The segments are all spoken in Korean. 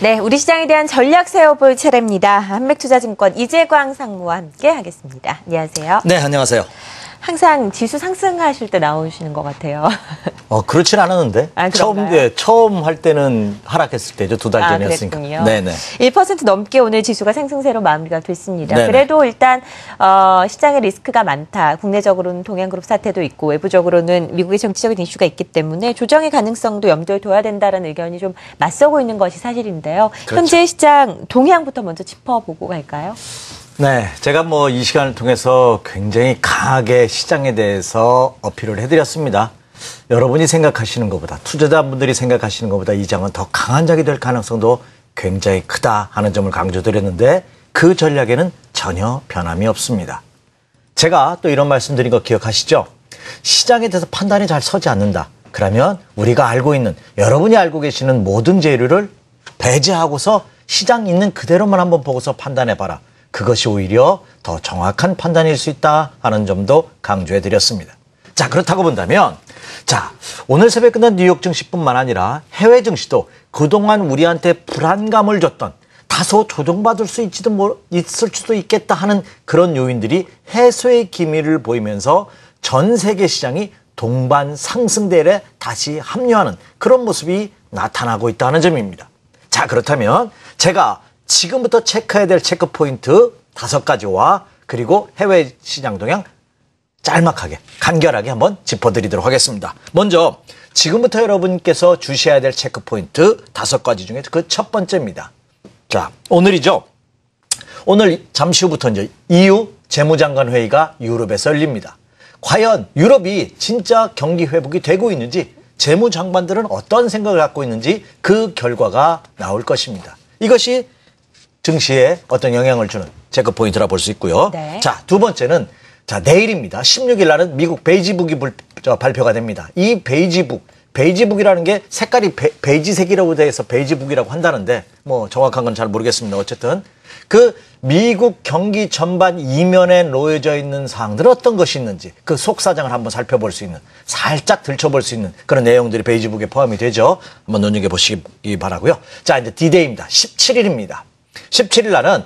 네, 우리 시장에 대한 전략 세워볼 차례입니다. 한맥투자증권 이재광 상무와 함께 하겠습니다. 안녕하세요. 네, 안녕하세요. 항상 지수 상승하실 때 나오시는 것 같아요. 그렇진 않았는데. 처음 할 때는 하락했을 때죠. 2달 전이었으니까. 그랬군요. 네네. 1% 넘게 오늘 지수가 상승세로 마무리가 됐습니다. 네네. 그래도 일단 시장에 리스크가 많다. 국내적으로는 동양그룹 사태도 있고 외부적으로는 미국의 정치적인 이슈가 있기 때문에 조정의 가능성도 염두에 둬야 된다는 의견이 좀 맞서고 있는 것이 사실인데요. 그렇죠. 현재 시장 동향부터 먼저 짚어보고 갈까요? 네, 제가 이 시간을 통해서 굉장히 강하게 시장에 대해서 어필을 해드렸습니다. 여러분이 생각하시는 것보다, 투자자분들이 생각하시는 것보다 이 장은 더 강한 장이 될 가능성도 굉장히 크다 하는 점을 강조드렸는데 그 전략에는 전혀 변함이 없습니다. 제가 또 이런 말씀드린 거 기억하시죠? 시장에 대해서 판단이 잘 서지 않는다. 그러면 우리가 알고 있는, 여러분이 알고 계시는 모든 재료를 배제하고서 시장 있는 그대로만 한번 보고서 판단해봐라. 그것이 오히려 더 정확한 판단일 수 있다 하는 점도 강조해드렸습니다. 자, 그렇다고 본다면, 자, 오늘 새벽 끝난 뉴욕 증시뿐만 아니라 해외 증시도 그동안 우리한테 불안감을 줬던 다소 조정받을 수 있을 수도 있겠다 하는 그런 요인들이 해소의 기미를 보이면서 전 세계 시장이 동반 상승대에 다시 합류하는 그런 모습이 나타나고 있다는 점입니다. 자, 그렇다면 제가 지금부터 체크해야 될 체크포인트 5가지와 그리고 해외 시장 동향 짤막하게, 간결하게 한번 짚어드리도록 하겠습니다. 먼저 지금부터 여러분께서 주셔야 될 체크포인트 5가지 중에 그 첫 번째입니다. 자, 오늘이죠. 오늘 잠시 후부터 이제 EU 재무장관 회의가 유럽에서 열립니다. 과연 유럽이 진짜 경기 회복이 되고 있는지, 재무장관들은 어떤 생각을 갖고 있는지 그 결과가 나올 것입니다. 이것이 증시에 어떤 영향을 주는 체크 포인트라 볼 수 있고요. 네. 자, 두 번째는 내일입니다. 16일 날은 미국 베이지북이 발표가 됩니다. 이 베이지북이라는 게 색깔이 베이지색이라고 돼서 베이지북이라고 한다는데 정확한 건 잘 모르겠습니다. 어쨌든 그 미국 경기 전반 이면에 놓여져 있는 사항들은 어떤 것이 있는지 그 속사정을 한번 살펴볼 수 있는, 살짝 들춰볼 수 있는 그런 내용들이 베이지북에 포함이 되죠. 한번 눈여겨보시기 바라고요. 자, 이제 D-Day입니다. 17일입니다. 17일 날은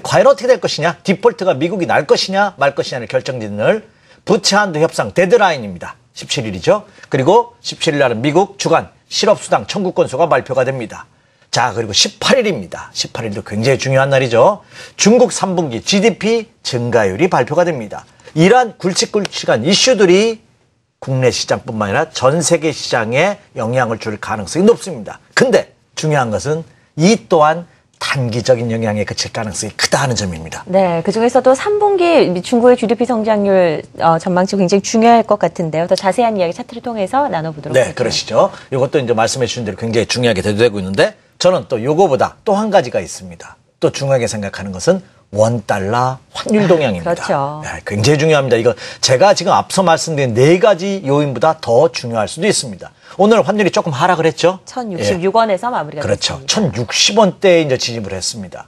과연 어떻게 될 것이냐, 디폴트가 미국이 날 것이냐 말 것이냐를 결정짓는 부채 한도 협상 데드라인입니다. 17일이죠. 그리고 17일 날은 미국 주간 실업수당 청구 건수가 발표가 됩니다. 자, 그리고 18일입니다. 18일도 굉장히 중요한 날이죠. 중국 3분기 GDP 증가율이 발표가 됩니다. 이러한 굵직굵직한 이슈들이 국내 시장뿐만 아니라 전 세계 시장에 영향을 줄 가능성이 높습니다. 근데 중요한 것은 이 또한 단기적인 영향에 그칠 가능성이 크다는 점입니다. 네, 그중에서도 3분기 중국의 GDP 성장률 전망치 굉장히 중요할 것 같은데요. 더 자세한 이야기 차트를 통해서 나눠보도록 할게요. 네, 그러시죠. 이것도 이제 말씀해 주신 대로 굉장히 중요하게 대두되고 있는데 저는 또 요거보다 또 한 가지가 있습니다. 또 중요하게 생각하는 것은 원달러 환율 동향입니다. 그렇죠. 네, 굉장히 중요합니다. 이거 제가 지금 앞서 말씀드린 4가지 요인보다 더 중요할 수도 있습니다. 오늘 환율이 조금 하락을 했죠. 1,066원에서 마무리가 그렇죠. 됐습니다. 1,060원대에 이제 진입을 했습니다.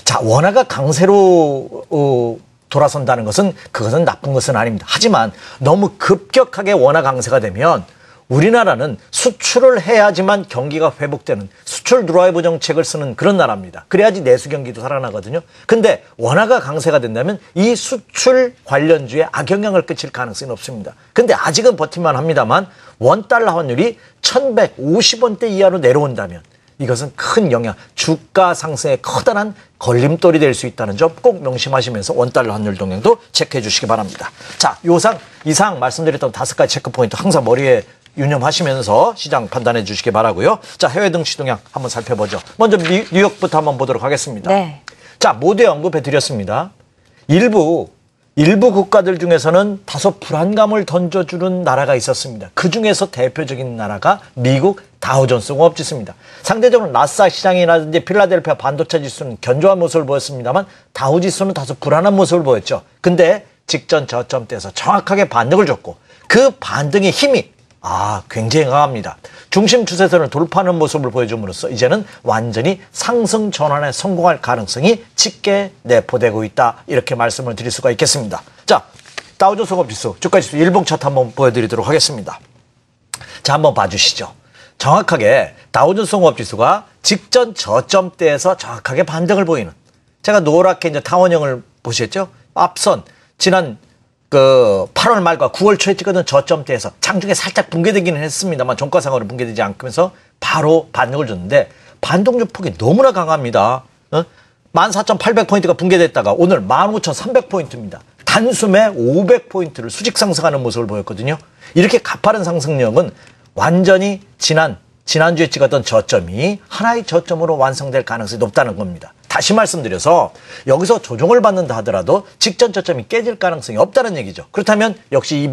자, 원화가 강세로 돌아선다는 것은 그것은 나쁜 것은 아닙니다. 하지만 너무 급격하게 원화 강세가 되면 우리나라는 수출을 해야지만 경기가 회복되는 수출 드라이브 정책을 쓰는 그런 나라입니다. 그래야지 내수 경기도 살아나거든요. 근데 원화가 강세가 된다면 이 수출 관련주에 악영향을 끼칠 가능성이 높습니다. 근데 아직은 버틸만 합니다만 원달러 환율이 1,150원대 이하로 내려온다면 이것은 큰 영향, 주가 상승에 커다란 걸림돌이 될 수 있다는 점 꼭 명심하시면서 원달러 환율 동향도 체크해 주시기 바랍니다. 자, 이상 말씀드렸던 5가지 체크 포인트 항상 머리에 유념하시면서 시장 판단해 주시기 바라고요. 자, 해외 증시 동향 한번 살펴보죠. 먼저 뉴욕부터 한번 보도록 하겠습니다. 네. 자, 모두에 언급해 드렸습니다. 일부 국가들 중에서는 다소 불안감을 던져주는 나라가 있었습니다. 그중에서 대표적인 나라가 미국 다우존스 공업지수입니다. 상대적으로 나스닥 시장이라든지 필라델피아 반도체 지수는 견조한 모습을 보였습니다만 다우지수는 다소 불안한 모습을 보였죠. 근데 직전 저점대에서 정확하게 반등을 줬고 그 반등의 힘이 굉장히 강합니다. 중심 추세선을 돌파하는 모습을 보여줌으로써 이제는 완전히 상승 전환에 성공할 가능성이 짙게 내포되고 있다. 이렇게 말씀을 드릴 수가 있겠습니다. 자, 다우존스 공업지수, 주가지수 일봉 차트 한번 보여드리도록 하겠습니다. 자, 한번 봐주시죠. 정확하게 다우존스 공업지수가 직전 저점대에서 정확하게 반등을 보이는, 제가 노랗게 이제 타원형을 보셨죠? 앞선 지난 8월 말과 9월 초에 찍었던 저점대에서 장중에 살짝 붕괴되기는 했습니다만 종가상으로 붕괴되지 않으면서 바로 반등을 줬는데 반동주 폭이 너무나 강합니다. 14,800포인트가 붕괴됐다가 오늘 15,300포인트입니다. 단숨에 500포인트를 수직 상승하는 모습을 보였거든요. 이렇게 가파른 상승력은 완전히 지난주에 찍었던 저점이 하나의 저점으로 완성될 가능성이 높다는 겁니다. 다시 말씀드려서 여기서 조정을 받는다 하더라도 직전 저점이 깨질 가능성이 없다는 얘기죠. 그렇다면 역시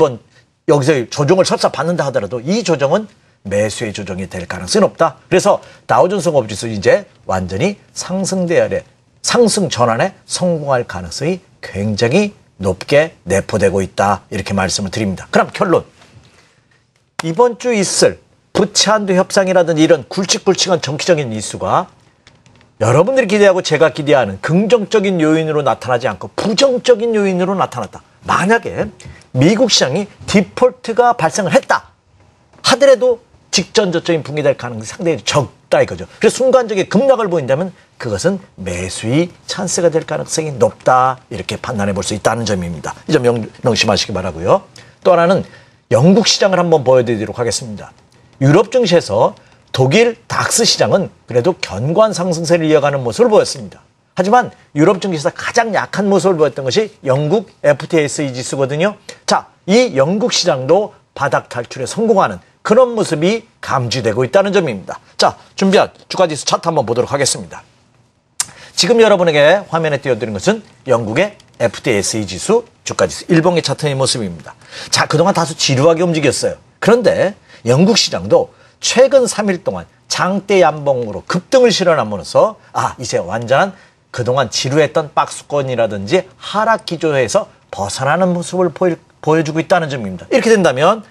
여기서 조정을 설사 받는다 하더라도 이 조정은 매수의 조정이 될 가능성이 높다. 그래서 다우존스 공업지수 이제 완전히 상승 전환에 성공할 가능성이 굉장히 높게 내포되고 있다. 이렇게 말씀을 드립니다. 그럼 결론. 이번 주 있을 부채한도 협상이라든지 이런 굵직굵직한 정치적인 이슈가 여러분들이 기대하고 제가 기대하는 긍정적인 요인으로 나타나지 않고 부정적인 요인으로 나타났다. 만약에 미국 시장이 디폴트가 발생을 했다 하더라도 직전 저점이 붕괴될 가능성이 상당히 적다 이거죠. 그래서 순간적인 급락을 보인다면 그것은 매수의 찬스가 될 가능성이 높다. 이렇게 판단해 볼 수 있다는 점입니다. 이 점 명심하시기 바라고요. 또 하나는 영국 시장을 한번 보여드리도록 하겠습니다. 유럽 증시에서 독일 닥스 시장은 그래도 견고한 상승세를 이어가는 모습을 보였습니다. 하지만 유럽 증시에서 가장 약한 모습을 보였던 것이 영국 FTSE 지수거든요. 자, 이 영국 시장도 바닥 탈출에 성공하는 그런 모습이 감지되고 있다는 점입니다. 자, 준비한 주가지수 차트 한번 보도록 하겠습니다. 지금 여러분에게 화면에 띄워드린 것은 영국의 FTSE 지수, 주가지수 일봉의 차트의 모습입니다. 자, 그동안 다소 지루하게 움직였어요. 그런데 영국 시장도 최근 3일 동안 장대 양봉으로 급등을 실현함으로써 이제 완전한 그동안 지루했던 박스권이라든지 하락 기조에서 벗어나는 모습을 보여주고 있다는 점입니다. 이렇게 된다면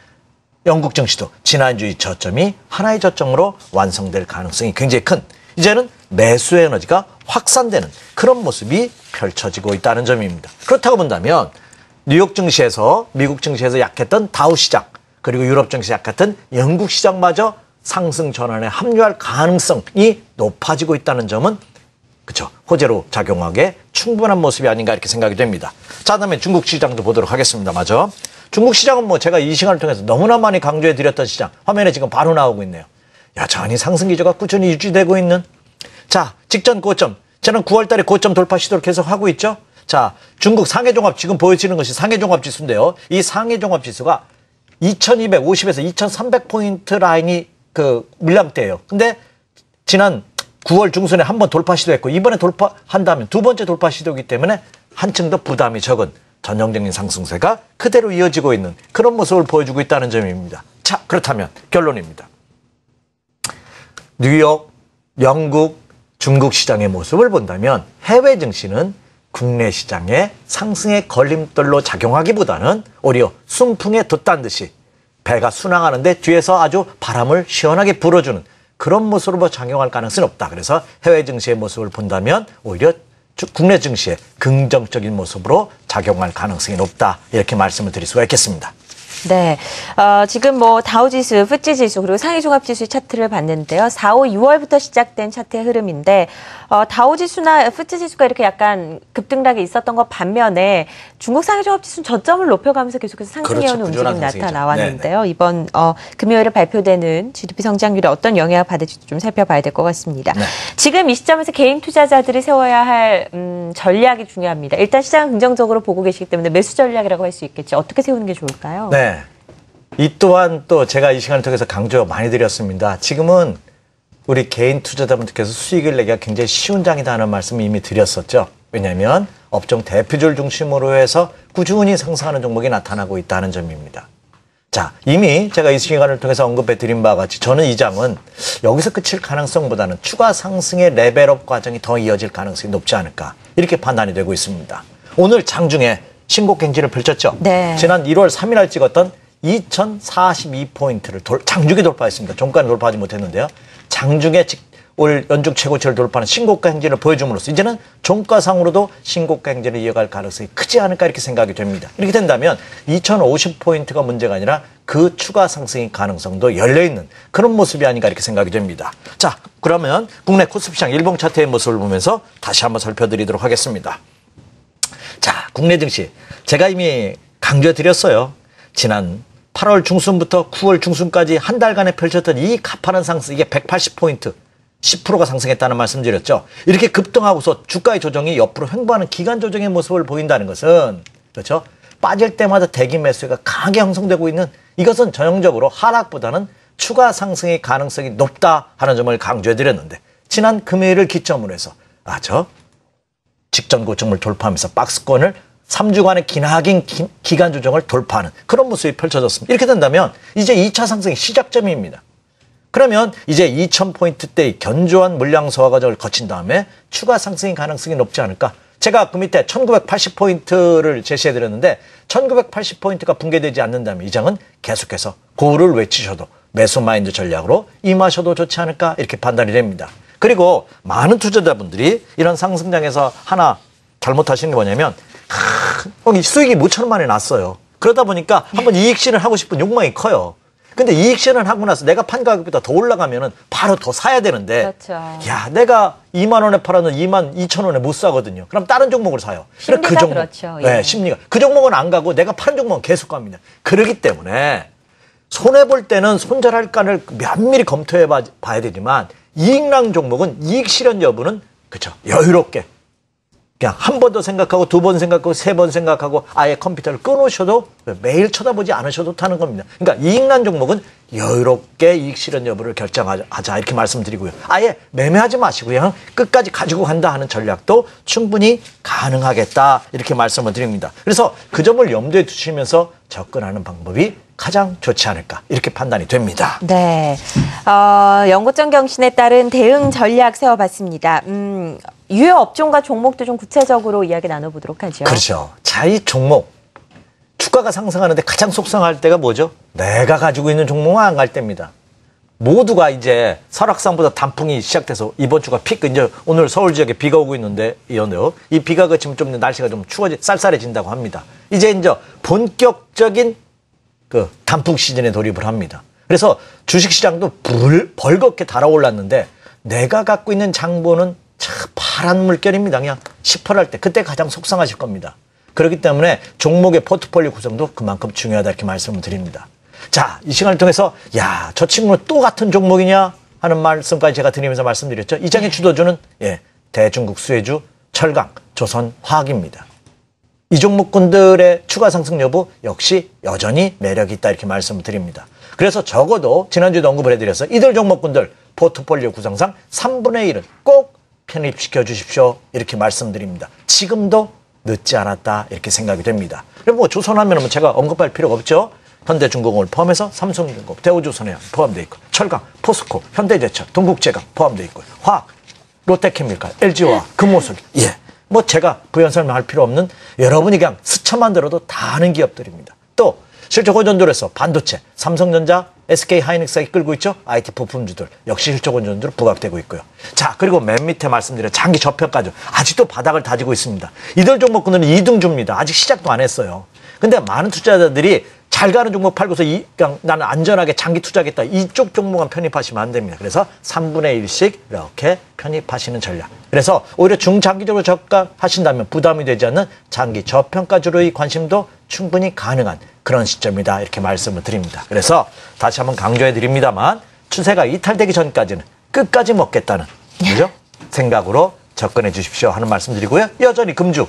영국 증시도 지난주의 저점이 하나의 저점으로 완성될 가능성이 굉장히 큰, 이제는 매수 에너지가 확산되는 그런 모습이 펼쳐지고 있다는 점입니다. 그렇다고 본다면 뉴욕 증시에서 미국 증시에서 약했던 다우 시장, 그리고 유럽 증시 약했던 영국 시장마저 상승 전환에 합류할 가능성이 높아지고 있다는 점은 그렇죠, 호재로 작용하기에 충분한 모습이 아닌가 이렇게 생각이 됩니다. 자, 그다음에 중국 시장도 보도록 하겠습니다. 마저 중국 시장은 제가 이 시간을 통해서 너무나 많이 강조해 드렸던 시장, 화면에 지금 바로 나오고 있네요. 여전히 상승 기조가 꾸준히 유지되고 있는, 자, 직전 고점, 저는 9월 달에 고점 돌파 시도를 계속 하고 있죠. 자, 중국 상해종합, 지금 보여지는 것이 상해종합 지수인데요. 이 상해종합 지수가 2250에서 2300포인트 라인이 밀량대예요. 근데 지난 9월 중순에 한번 돌파 시도했고 이번에 돌파한다면 두 번째 돌파 시도이기 때문에 한층 더 부담이 적은 전형적인 상승세가 그대로 이어지고 있는 그런 모습을 보여주고 있다는 점입니다. 자, 그렇다면 결론입니다. 뉴욕, 영국, 중국 시장의 모습을 본다면 해외 증시는 국내 시장의 상승의 걸림돌로 작용하기보다는 오히려 순풍에 돛단 듯이 배가 순항하는데 뒤에서 아주 바람을 시원하게 불어주는 그런 모습으로 작용할 가능성이 없다. 그래서 해외 증시의 모습을 본다면 오히려 국내 증시의 긍정적인 모습으로 작용할 가능성이 높다. 이렇게 말씀을 드릴 수가 있겠습니다. 네. 지금 다우지수, FTSE지수, 그리고 상해종합지수 차트를 봤는데요. 4, 5, 6월부터 시작된 차트의 흐름인데, 다우지수나 FTSE지수가 이렇게 약간 급등락이 있었던 것 반면에 중국 상해종합지수는 저점을 높여가면서 계속해서 상승해오는 움직임이 나타나왔는데요. 네네. 이번 금요일에 발표되는 GDP 성장률에 어떤 영향을 받을지 좀 살펴봐야 될 것 같습니다. 네. 지금 이 시점에서 개인 투자자들이 세워야 할 전략이 중요합니다. 일단 시장을 긍정적으로 보고 계시기 때문에 매수 전략이라고 할 수 있겠죠. 어떻게 세우는 게 좋을까요? 네. 이 또한 또 제가 이 시간을 통해서 강조 많이 드렸습니다. 지금은 우리 개인 투자자분들께서 수익을 내기가 굉장히 쉬운 장이다 하는 말씀을 이미 드렸었죠. 왜냐하면 업종 대표주를 중심으로 해서 꾸준히 상승하는 종목이 나타나고 있다는 점입니다. 자, 이미 제가 이 시간을 통해서 언급해 드린 바와 같이 저는 이 장은 여기서 끝일 가능성보다는 추가 상승의 레벨업 과정이 더 이어질 가능성이 높지 않을까 이렇게 판단이 되고 있습니다. 오늘 장중에 신고가 행진을 펼쳤죠. 네. 지난 1월 3일 날 찍었던 2042포인트를 장중에 돌파했습니다. 종가는 돌파하지 못했는데요. 장중에 올 연중 최고치를 돌파하는 신고가 행진을 보여줌으로써 이제는 종가상으로도 신고가 행진을 이어갈 가능성이 크지 않을까 이렇게 생각이 됩니다. 이렇게 된다면 2050포인트가 문제가 아니라 그 추가 상승의 가능성도 열려있는 그런 모습이 아닌가 이렇게 생각이 됩니다. 자, 그러면 국내 코스피 시장 일봉 차트의 모습을 보면서 다시 한번 살펴드리도록 하겠습니다. 자, 국내 증시 제가 이미 강조해드렸어요. 지난 8월 중순부터 9월 중순까지 한 달간에 펼쳤던 이 가파른 상승, 이게 180포인트, 10%가 상승했다는 말씀드렸죠. 이렇게 급등하고서 주가의 조정이 옆으로 횡보하는 기간 조정의 모습을 보인다는 것은, 그렇죠? 빠질 때마다 대기 매수가 강하게 형성되고 있는 이것은 전형적으로 하락보다는 추가 상승의 가능성이 높다 하는 점을 강조해드렸는데, 지난 금요일을 기점으로 해서, 직전 고점을 돌파하면서 박스권을 3주간의 기나긴 기간 조정을 돌파하는 그런 모습이 펼쳐졌습니다. 이렇게 된다면 이제 2차 상승의 시작점입니다. 그러면 이제 2000포인트대의 견조한 물량 소화 과정을 거친 다음에 추가 상승의 가능성이 높지 않을까? 제가 그 밑에 1980포인트를 제시해드렸는데 1980포인트가 붕괴되지 않는다면 이 장은 계속해서 고를 외치셔도 매수 마인드 전략으로 임하셔도 좋지 않을까 이렇게 판단이 됩니다. 그리고 많은 투자자분들이 이런 상승장에서 하나 잘못하시는 게 뭐냐면 수익이 모처럼 만에 났어요. 그러다 보니까 한번 이익 실현하고 싶은 욕망이 커요. 근데 이익 실현하고 나서 내가 판 가격보다 더 올라가면은 바로 더 사야 되는데, 그렇죠. 야, 내가 2만 원에 팔아는 2만 2천 원에 못 사거든요. 그럼 다른 종목을 사요. 심리가 그 종목, 그렇죠. 네, 예. 심리가. 그 종목은 안 가고 내가 파는 종목은 계속 갑니다. 그렇기 때문에 손해볼 때는 손절할 간을 면밀히 검토해 봐야 되지만 이익난 종목은 이익 실현 여부는 그렇죠. 여유롭게. 그냥 한 번 더 생각하고 두 번 생각하고 세 번 생각하고 아예 컴퓨터를 끊으셔도 매일 쳐다보지 않으셔도 타는 겁니다. 그러니까 이익난 종목은 여유롭게 이익 실현 여부를 결정하자 이렇게 말씀드리고요. 아예 매매하지 마시고요. 끝까지 가지고 간다 하는 전략도 충분히 가능하겠다 이렇게 말씀을 드립니다. 그래서 그 점을 염두에 두시면서 접근하는 방법이 가장 좋지 않을까 이렇게 판단이 됩니다. 네, 연고점 경신에 따른 대응 전략 세워봤습니다. 유효 업종과 종목도 좀 구체적으로 이야기 나눠보도록 하죠. 그렇죠. 자, 이 종목 주가가 상승하는데 가장 속상할 때가 뭐죠? 내가 가지고 있는 종목은 안 갈 때입니다. 모두가 이제 설악산보다 단풍이 시작돼서 이번 주가 피크, 이제 오늘 서울 지역에 비가 오고 있는데, 이 비가 그치면 좀 날씨가 좀 쌀쌀해진다고 합니다. 이제 본격적인 그 단풍 시즌에 돌입을 합니다. 그래서 주식시장도 벌겋게 달아올랐는데 내가 갖고 있는 장보는 참 파란 물결입니다. 그냥 10%할 때 그때 가장 속상하실 겁니다. 그렇기 때문에 종목의 포트폴리오 구성도 그만큼 중요하다 이렇게 말씀을 드립니다. 자, 이 시간을 통해서 야, 저 친구는 또 같은 종목이냐 하는 말씀까지 제가 드리면서 말씀드렸죠. 이 장의 주도주는 대중국 수혜주 철강, 조선화학입니다. 이 종목군들의 추가 상승 여부 역시 여전히 매력이 있다 이렇게 말씀을 드립니다. 그래서 적어도 지난주에도 언급을 해드려서 이들 종목군들 포트폴리오 구성상 3분의 1은 꼭 편입시켜 주십시오 이렇게 말씀드립니다. 지금도 늦지 않았다 이렇게 생각이 됩니다. 그리고 조선하면 제가 언급할 필요가 없죠. 현대중공업을 포함해서 삼성중공, 대우조선해양 포함되어 있고 철강, 포스코, 현대제철, 동국제강 포함되어 있고 화학, 롯데케미칼, LG화학, 금호석 제가 부연 설명할 필요 없는 여러분이 그냥 스쳐만 들어도 다 아는 기업들입니다. 또 실적 호전도로서 반도체, 삼성전자, SK하이닉스가 이끌고 있죠. IT 부품주들 역시 실적 호전도로 부각되고 있고요. 자, 그리고 맨 밑에 말씀드린 장기 저평가죠. 아직도 바닥을 다지고 있습니다. 이들 종목군은 2등주입니다. 아직 시작도 안 했어요. 근데 많은 투자자들이 잘 가는 종목 팔고서 그냥 나는 안전하게 장기 투자하겠다. 이쪽 종목만 편입하시면 안 됩니다. 그래서 3분의 1씩 이렇게 편입하시는 전략. 그래서 오히려 중장기적으로 저가하신다면 부담이 되지 않는 장기 저평가주로의 관심도 충분히 가능한 그런 시점이다. 이렇게 말씀을 드립니다. 그래서 다시 한번 강조해 드립니다만 추세가 이탈되기 전까지는 끝까지 먹겠다는 그죠? 생각으로 접근해 주십시오 하는 말씀 드리고요. 여전히 금주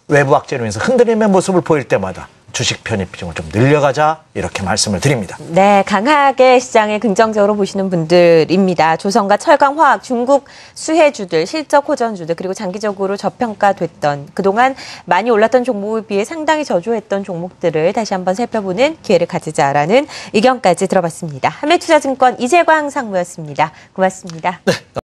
외부 악재로 인해서 흔들림의 모습을 보일 때마다 주식 편입 비중을 좀 늘려가자 이렇게 말씀을 드립니다. 네, 강하게 시장에 긍정적으로 보시는 분들입니다. 조선과 철강, 화학, 중국 수혜주들, 실적 호전주들, 그리고 장기적으로 저평가됐던 그동안 많이 올랐던 종목에 비해 상당히 저조했던 종목들을 다시 한번 살펴보는 기회를 가지자라는 의견까지 들어봤습니다. 한매투자증권 이재광 상무였습니다. 고맙습니다. 네, 감사합니다.